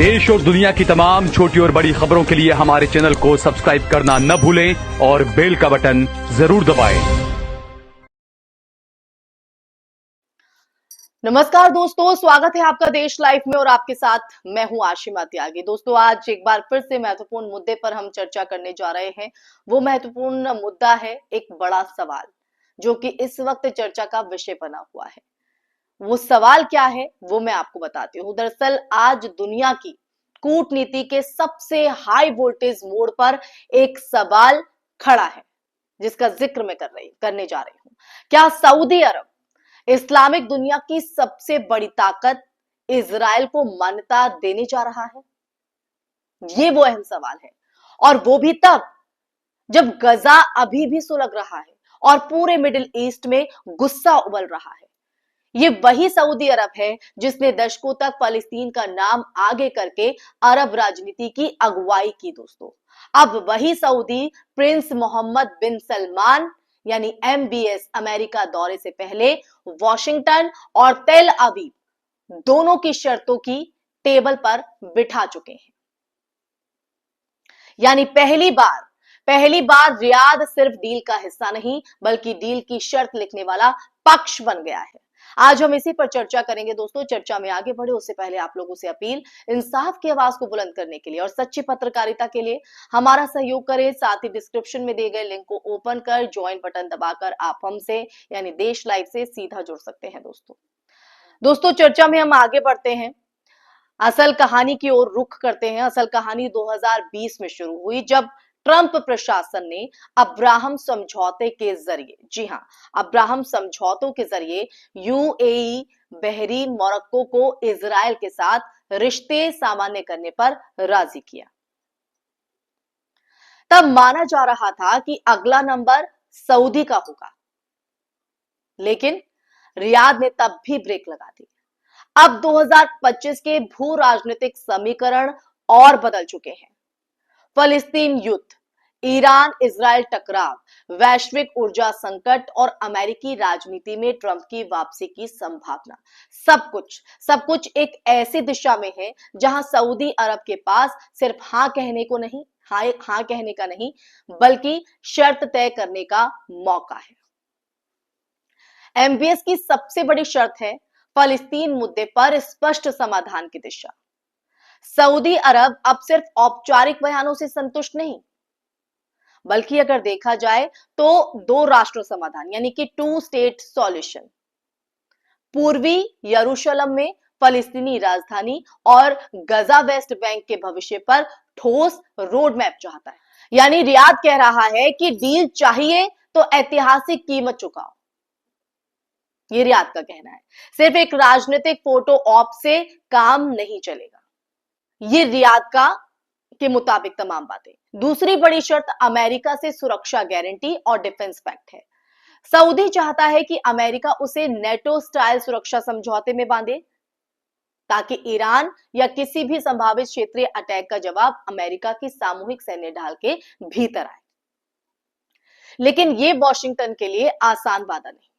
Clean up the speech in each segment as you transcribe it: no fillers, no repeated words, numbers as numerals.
देश और दुनिया की तमाम छोटी और बड़ी खबरों के लिए हमारे चैनल को सब्सक्राइब करना न भूलें और बेल का बटन जरूर दबाएं। नमस्कार दोस्तों, स्वागत है आपका देश लाइव में और आपके साथ मैं हूं आशिमा त्यागी। दोस्तों, आज एक बार फिर से महत्वपूर्ण मुद्दे पर हम चर्चा करने जा रहे हैं। वो महत्वपूर्ण मुद्दा है एक बड़ा सवाल जो कि इस वक्त चर्चा का विषय बना हुआ है। वो सवाल क्या है वो मैं आपको बताती हूँ। दरअसल आज दुनिया की कूटनीति के सबसे हाई वोल्टेज मोड पर एक सवाल खड़ा है जिसका जिक्र मैं करने जा रही हूँ। क्या सऊदी अरब, इस्लामिक दुनिया की सबसे बड़ी ताकत, इजराइल को मान्यता देने जा रहा है? ये वो अहम सवाल है, और वो भी तब जब गजा अभी भी सुलग रहा है और पूरे मिडिल ईस्ट में गुस्सा उबल रहा है। ये वही सऊदी अरब है जिसने दशकों तक फलस्तीन का नाम आगे करके अरब राजनीति की अगुवाई की। दोस्तों, अब वही सऊदी प्रिंस मोहम्मद बिन सलमान यानी MBS अमेरिका दौरे से पहले वॉशिंगटन और तेल अवीव दोनों की शर्तों की टेबल पर बिठा चुके हैं। यानी पहली बार रियाद सिर्फ डील का हिस्सा नहीं बल्कि डील की शर्त लिखने वाला पक्ष बन गया है। आज हम इसी पर चर्चा करेंगे। दोस्तों, चर्चा में आगे बढ़े उससे पहले आप लोगों से अपील, इंसाफ की आवाज को बुलंद करने के लिए और सच्ची पत्रकारिता के लिए हमारा सहयोग करें। साथ ही डिस्क्रिप्शन में दिए गए लिंक को ओपन कर ज्वाइन बटन दबाकर आप हमसे यानी देश लाइव से सीधा जुड़ सकते हैं। दोस्तों, चर्चा में हम आगे बढ़ते हैं, असल कहानी की ओर रुख करते हैं। असल कहानी 2020 में शुरू हुई जब ट्रंप प्रशासन ने अब्राहम समझौते के जरिए, जी हां, अब्राहम समझौतों के जरिए UAE, बहरीन, मोरक्को को इजराइल के साथ रिश्ते सामान्य करने पर राजी किया। तब माना जा रहा था कि अगला नंबर सऊदी का होगा, लेकिन रियाद ने तब भी ब्रेक लगा दी। अब 2025 के भू राजनीतिक समीकरण और बदल चुके हैं। फलस्तीन युद्ध, ईरान इजराइल टकराव, वैश्विक ऊर्जा संकट और अमेरिकी राजनीति में ट्रंप की वापसी की संभावना, सब कुछ एक ऐसी दिशा में है जहां सऊदी अरब के पास सिर्फ हाँ कहने का नहीं बल्कि शर्त तय करने का मौका है। MBS की सबसे बड़ी शर्त है फलस्तीन मुद्दे पर स्पष्ट समाधान की दिशा। सऊदी अरब अब सिर्फ औपचारिक बयानों से संतुष्ट नहीं बल्कि अगर देखा जाए तो दो राष्ट्र समाधान यानी कि 2 स्टेट सॉल्यूशन, पूर्वी यरूशलेम में फलस्तीनी राजधानी और गजा वेस्ट बैंक के भविष्य पर ठोस रोड मैप चाहता है। यानी रियाद कह रहा है कि डील चाहिए तो ऐतिहासिक कीमत चुकाओ। ये रियाद का कहना है। सिर्फ एक राजनीतिक फोटो ऑप से काम नहीं चलेगा। ये रियाद के मुताबिक तमाम बातें। दूसरी बड़ी शर्त अमेरिका से सुरक्षा गारंटी और डिफेंस पैक्ट है। सऊदी चाहता है कि अमेरिका उसे नेटो स्टाइल सुरक्षा समझौते में बांधे ताकि ईरान या किसी भी संभावित क्षेत्रीय अटैक का जवाब अमेरिका की सामूहिक सैन्य ढाल के भीतर आए। लेकिन यह वॉशिंगटन के लिए आसान वादा नहीं,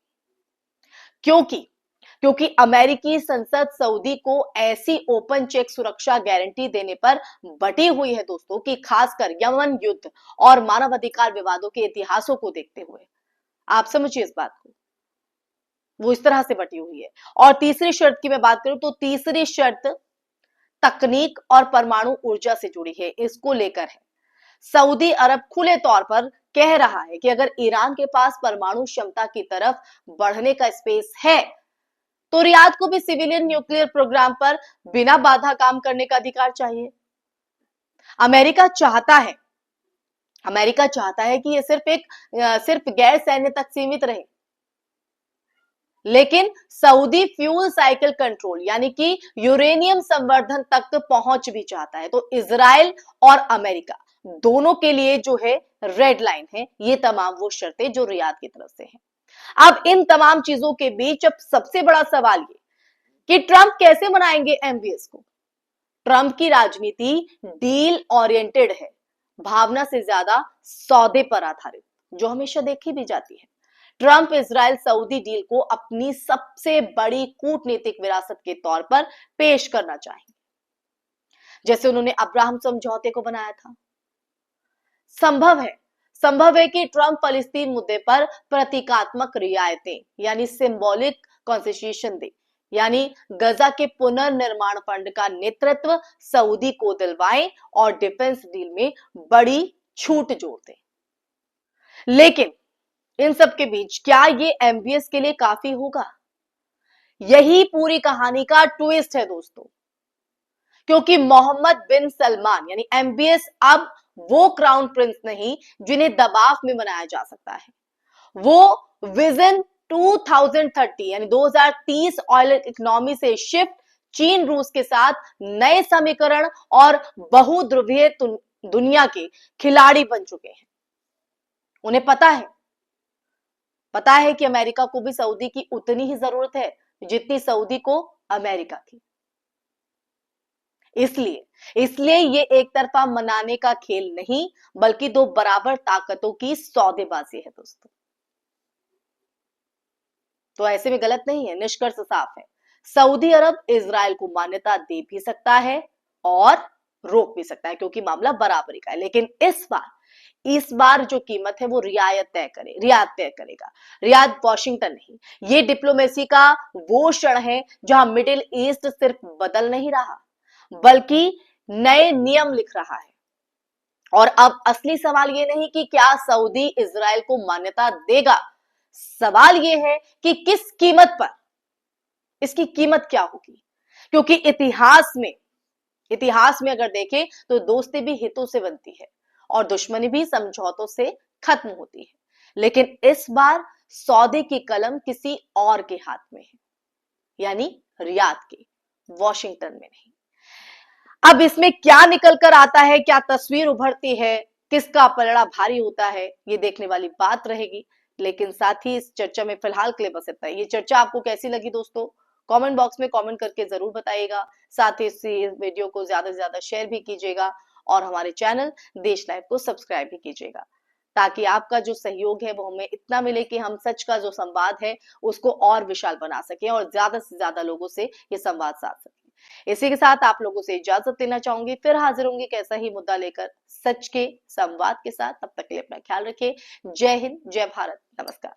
क्योंकि अमेरिकी संसद सऊदी को ऐसी ओपन चेक सुरक्षा गारंटी देने पर बटी हुई है दोस्तों कि खासकर यमन युद्ध और मानवाधिकार विवादों के इतिहासों को देखते हुए आप समझिए इस बात को, वो इस तरह से बटी हुई है। और तीसरी शर्त की मैं बात करूं तो तीसरी शर्त तकनीक और परमाणु ऊर्जा से जुड़ी है। इसको लेकर है सऊदी अरब खुले तौर पर कह रहा है कि अगर ईरान के पास परमाणु क्षमता की तरफ बढ़ने का स्पेस है तो रियाद को भी सिविलियन न्यूक्लियर प्रोग्राम पर बिना बाधा काम करने का अधिकार चाहिए। अमेरिका चाहता है कि यह सिर्फ गैर सैन्य तक सीमित रहे, लेकिन सऊदी फ्यूल साइकिल कंट्रोल यानी कि यूरेनियम संवर्धन तक पहुंच भी चाहता है। तो इजराइल और अमेरिका दोनों के लिए जो है रेड लाइन है ये तमाम वो शर्तें जो रियाद की तरफ से हैं। अब इन तमाम चीजों के बीच अब सबसे बड़ा सवाल ये कि ट्रंप कैसे मनाएंगे MBS को। ट्रंप की राजनीति डील ओरिएंटेड है, भावना से ज्यादा सौदे पर आधारित, जो हमेशा देखी भी जाती है। ट्रंप इजराइल सऊदी डील को अपनी सबसे बड़ी कूटनीतिक विरासत के तौर पर पेश करना चाहेंगे। जैसे उन्होंने अब्राहम समझौते को बनाया था। संभव है कि ट्रंप फलस्तीन मुद्दे पर प्रतीकात्मक रियायतें यानी सिंबॉलिक कंसेशन दे, यानी गजा के पुनर्निर्माण फंड का नेतृत्व सऊदी को दिलवाएं और डिफेंस डील में बड़ी छूट जोड़ दें। लेकिन इन सब के बीच क्या ये एमबीएस के लिए काफी होगा? यही पूरी कहानी का ट्विस्ट है दोस्तों, क्योंकि मोहम्मद बिन सलमान यानी एमबीएस अब वो क्राउन प्रिंस नहीं जिन्हें दबाव में बनाया जा सकता है। वो विजन 2030 यानी 2030 ऑयल इकोनॉमी से शिफ्ट, चीन रूस के साथ नए समीकरण और बहुध्रुवीय दुनिया के खिलाड़ी बन चुके हैं। उन्हें पता है कि अमेरिका को भी सऊदी की उतनी ही जरूरत है जितनी सऊदी को अमेरिका की। इसलिए ये एक तरफा मनाने का खेल नहीं बल्कि दो बराबर ताकतों की सौदेबाजी है दोस्तों। तो ऐसे में गलत नहीं है, निष्कर्ष साफ है। सऊदी अरब इजराइल को मान्यता दे भी सकता है और रोक भी सकता है, क्योंकि मामला बराबरी का है। लेकिन इस बार जो कीमत है वो रियायत तय करेगा, रियाद वॉशिंगटन नहीं। ये डिप्लोमेसी का वो क्षण है जहां मिडिल ईस्ट सिर्फ बदल नहीं रहा बल्कि नए नियम लिख रहा है। और अब असली सवाल ये नहीं कि क्या सऊदी इजराइल को मान्यता देगा, सवाल ये है कि किस कीमत पर, इसकी कीमत क्या होगी। क्योंकि इतिहास में अगर देखें तो दोस्ती भी हितों से बनती है और दुश्मनी भी समझौतों से खत्म होती है। लेकिन इस बार सौदे की कलम किसी और के हाथ में है, यानी रियाद के, वॉशिंगटन में नहीं। अब इसमें क्या निकल कर आता है, क्या तस्वीर उभरती है, किसका पलड़ा भारी होता है, ये देखने वाली बात रहेगी। लेकिन साथ ही इस चर्चा में फिलहाल के लिए बस इतना ही। ये चर्चा आपको कैसी लगी दोस्तों, कमेंट बॉक्स में कमेंट करके जरूर बताइएगा। साथ ही इस वीडियो को ज्यादा से ज्यादा शेयर भी कीजिएगा और हमारे चैनल देश लाइव को सब्सक्राइब भी कीजिएगा, ताकि आपका जो सहयोग है वो हमें इतना मिले कि हम सच का जो संवाद है उसको और विशाल बना सकें और ज्यादा से ज्यादा लोगों से ये संवाद साध सकें। इसी के साथ आप लोगों से इजाजत लेना चाहूंगी, फिर हाजिर होंगी कैसा ही मुद्दा लेकर सच के संवाद के साथ। तब तक के लिए अपना ख्याल रखिए। जय हिंद, जय भारत, नमस्कार।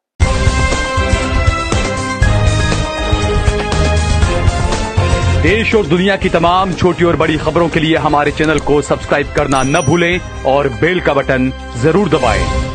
देश और दुनिया की तमाम छोटी और बड़ी खबरों के लिए हमारे चैनल को सब्सक्राइब करना न भूलें और बेल का बटन जरूर दबाएं।